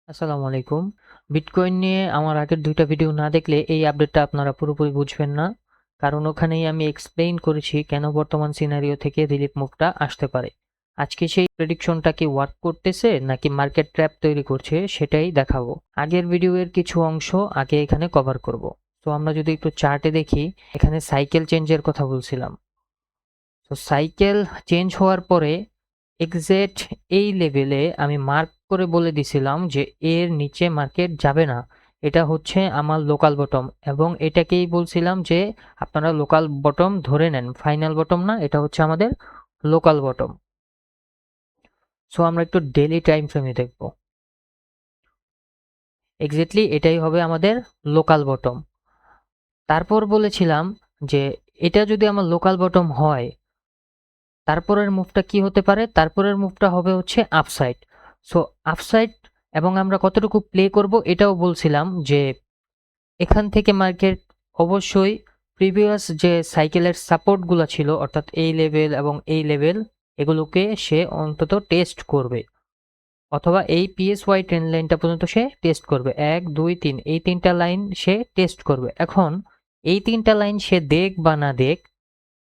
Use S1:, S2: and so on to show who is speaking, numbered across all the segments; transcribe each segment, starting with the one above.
S1: আসসালামু আলাইকুম। বিটকয়েন নিয়ে আমার আগের ২ টা ভিডিও না দেখলে এই আপডেটটা আপনারা পুরোপুরি বুঝবেন না। কারণ ওখানেই আমি এক্সপ্লেইন করেছি কেন বর্তমান সিনারিও থেকে রিলিফ মুভটা আসতে পারে। আজকে সেই প্রেডিকশনটা কি ওয়ার্ক করতেছে নাকি মার্কেট ট্র্যাপ তৈরি করছে সেটাই দেখাবো। আগের ভিডিওর কিছু অংশ আগে এখানে কভার করব। তো আমরা যদি একটু চার্টে দেখি, এখানে সাইকেল চেঞ্জের কথা বলছিলাম। তো সাইকেল চেঞ্জ হওয়ার পরে এক্সাক্ট এই লেভেলে আমি মার্ক করে বলে দিছিলাম যে এর নিচে মার্কেট যাবে না। এটা হচ্ছে আমার লোকাল বটম এবং এটাকেই বলছিলাম যে আপনারা লোকাল বটম ধরে নেন, ফাইনাল বটম না, এটা হচ্ছে আমাদের লোকাল বটম। সো আমরা একটু ডেইলি টাইম ফ্রেমে দেখব। এক্স্যাক্টলি এটাই হবে আমাদের লোকাল বটম। তারপর বলেছিলাম যে এটা যদি আমার লোকাল বটম হয়, তারপরের মুভটা কি হতে পারে? তারপরের মুভটা হবে হচ্ছে আপসাইড। সো আপসাইড এবং আমরা কতটুকু প্লে করব এটাও বলছিলাম যে এখান থেকে মার্কেট অবশ্যই প্রিভিয়াস যে সাইকেলের সাপোর্টগুলো ছিল অর্থাৎ এই লেভেল এবং এই লেভেল, এগুলোকে সে অন্তত টেস্ট করবে, অথবা এই পিএসওয়াই ট্রেন্ড লাইনটা পর্যন্ত সে টেস্ট করবে। 1 2 3 এই তিনটা লাইন সে টেস্ট করবে। এখন এই তিনটা লাইন সে দেখ বা না দেখ,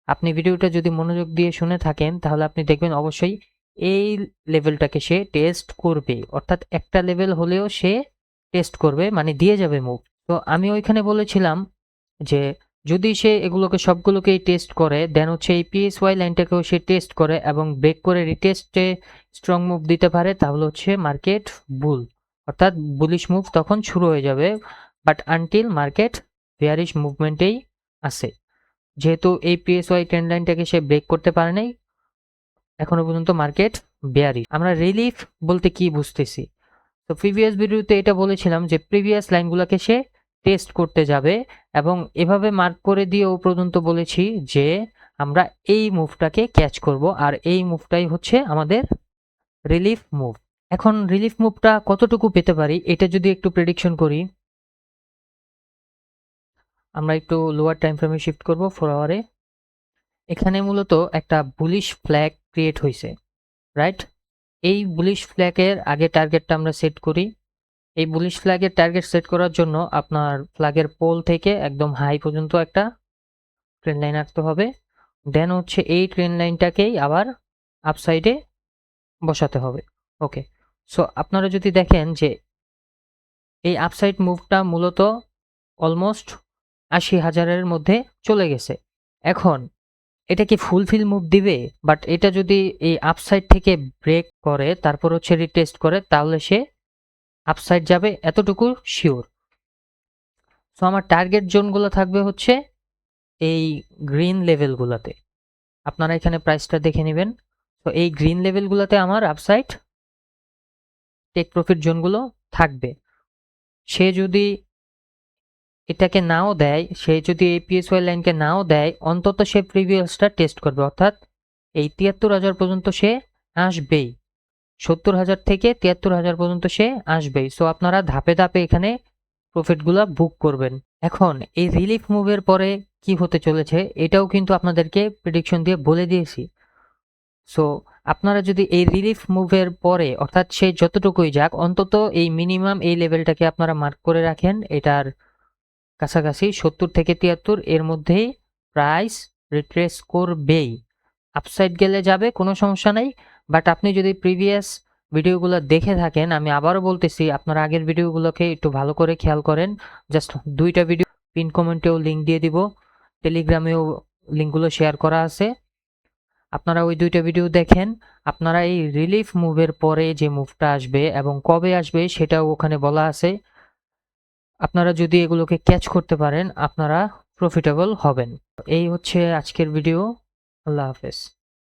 S1: আপনি ভিডিওটা যদি মনোযোগ দিয়ে শুনে থাকেন তাহলে আপনি দেখবেন অবশ্যই এই লেভেলটাকে সে টেস্ট করবে, অর্থাৎ একটা লেভেল হলেও সে টেস্ট করবে, মানে দিয়ে যাবে মুভ। তো আমি ওইখানে বলেছিলাম যে যদি সে এগুলোকে সবগুলোকেই টেস্ট করে দেন হচ্ছে এই পিএসওয়াই লাইনটাকেও সে টেস্ট করে এবং ব্রেক করে রিটেস্টে স্ট্রং মুভ দিতে পারে, তাহলে হচ্ছে মার্কেট বুল, অর্থাৎ বুলিশ মুভ তখন শুরু হয়ে যাবে। বাট আনটিল মার্কেট বেয়ারিশ মুভমেন্টেই আছে, যেহেতু এই পিএসওয়াই ট্রেন্ড লাইনটাকে সে ব্রেক করতে পারে নাই, এখনো পর্যন্ত মার্কেট বেয়ারিশ। আমরা রিলিফ বলতে কি বুঝতেছি? তো প্রিভিয়াস ভিডিওতে এটা বলেছিলাম যে প্রিভিয়াস লাইনগুলোকে সে টেস্ট করতে যাবে এবং এভাবে মার্ক করে দিয়েও পর্যন্ত বলেছি যে আমরা এই মুভটাকে ক্যাচ করব, আর এই মুভটাই হচ্ছে আমাদের রিলিফ মুভ। এখন রিলিফ মুভটা কতটুকু পেতে পারি এটা যদি একটু প্রেডিকশন করি, আমরা একটু লোয়ার টাইম ফ্রেমে শিফট করব 4 আওয়ারে। এখানে মূলত একটা বুলিশ ফ্ল্যাগ ক্রিয়েট হয়েছে, রাইট? এই বুলিশ ফ্ল্যাগের আগে টার্গেটটা আমরা সেট করি। এই বুলিশ ফ্ল্যাগের টার্গেট সেট করার জন্য আপনার ফ্ল্যাগের পোল থেকে একদম হাই পর্যন্ত একটা ট্রেন লাইন আঁকতে হবে। দেন হচ্ছে এই ট্রেন লাইনটাকেই আবার আপসাইডে বসাতে হবে। ওকে, সো আপনারা যদি দেখেন যে এই আপসাইড মুভটা মূলত অলমোস্ট ৮০,০০০-এর মধ্যে চলে গেছে। এখন এটা কি ফুলফিল মুভ দিবে? বাট এটা যদি এই আপসাইড থেকে ব্রেক করে তারপর হচ্ছে রিটেস্ট করে, তাহলে সে আপসাইড যাবে, এতটুকু শিওর। সো আমার টার্গেট জোনগুলো থাকবে হচ্ছে এই গ্রিন লেভেলগুলোতে। আপনারা এখানে প্রাইসটা দেখে নেবেন। তো এই গ্রিন লেভেলগুলোতে আমার আপসাইড টেক প্রফিট জোনগুলো থাকবে। সে যদি এটাকে নাও দেয়, সে যদি এই পিএসওয়াই লাইনকে নাও দেয়, অন্তত সে প্রিভিয়াসটা টেস্ট করবে, অর্থাৎ এই ৭৩,০০০ পর্যন্ত সে আসবেই। ৭০,০০০ থেকে ৭৩,০০০ পর্যন্ত সে আসবেই। সো আপনারা ধাপে ধাপে এখানে প্রফিটগুলো বুক করবেন। এখন এই রিলিফ মুভের পরে কি হতে চলেছে এটাও কিন্তু আপনাদেরকে প্রেডিকশন দিয়ে বলে দিয়েছি। সো আপনারা যদি এই রিলিফ মুভের পরে অর্থাৎ সে যতটুকুই যাক, অন্তত এই মিনিমাম এই লেভেলটাকে আপনারা মার্ক করে রাখেন, এটার কাছাকাছি ৭০ থেকে ৭৩ এর মধ্যেই প্রাইস রিট্রেস করবেই। আপসাইড গেলে যাবে, কোনো সমস্যা নাই। বাট আপনি যদি প্রিভিয়াস ভিডিওগুলো দেখে থাকেন, আমি আবারও বলতেছি আপনারা আগের ভিডিওগুলোকে একটু ভালো করে খেয়াল করেন। জাস্ট ২টা ভিডিও পিন কমেন্টেও লিঙ্ক দিয়ে দিব, টেলিগ্রামেও লিঙ্কগুলো শেয়ার করা আছে, আপনারা ওই ২টা ভিডিও দেখেন। আপনারা এই রিলিফ মুভের পরে যে মুভটা আসবে এবং কবে আসবে সেটাও ওখানে বলা আছে। আপনারা যদি এগুলোকে ক্যাচ করতে পারেন আপনারা প্রফিটেবল হবেন। এই হচ্ছে আজকের ভিডিও। আল্লাহ হাফেজ।